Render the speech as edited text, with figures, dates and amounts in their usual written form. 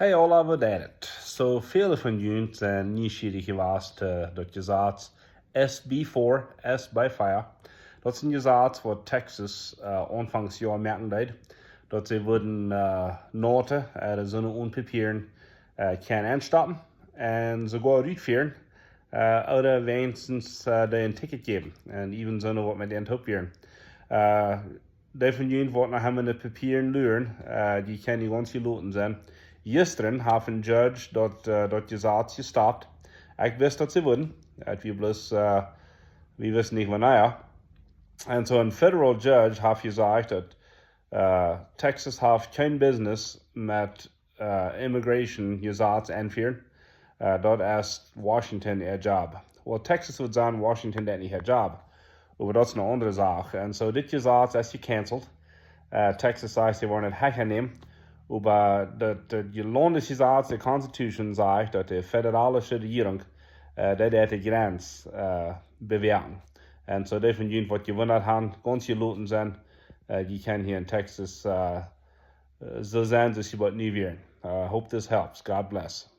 Hey alla, vad är det? Så viele von jullie zijn nieuwsgierig geweest dat je zegt SB4, S by 4. Dat is een gezegd wat Texas aanvangsjahr merken deed. Dat ze worden noten, de zonne onpapieren kan aanstappen en sogar uitvoeren. Oder wenigstens een ticket geven. En even zonne wat met den opvieren. De van jullie wat nog hebben de papieren leren, die kan niet ganz geloten zijn. Gisteren heeft een judge dat gezegd gestapt. Ik wist dat ze worden. We wisten niet wanneer. En zo een federal judge heeft gezegd dat Texas heeft geen business met immigration gezegd invoeren. Dat is Washington haar job. Well, Texas would zeggen Washington dat niet haar job. Maar dat is een andere zaak. En zo dit gezegd is gecanceld. Texas zegt ze worden het hernemen. Aber die Landesgesetz der Constitution sagt, dass die föderale regering die Grenz bewerten. Und so die von jenen, was gewundert haben, ganz geloten sind, die können hier in Texas so sein, dass sie was nie werden. Hope this helps. God bless.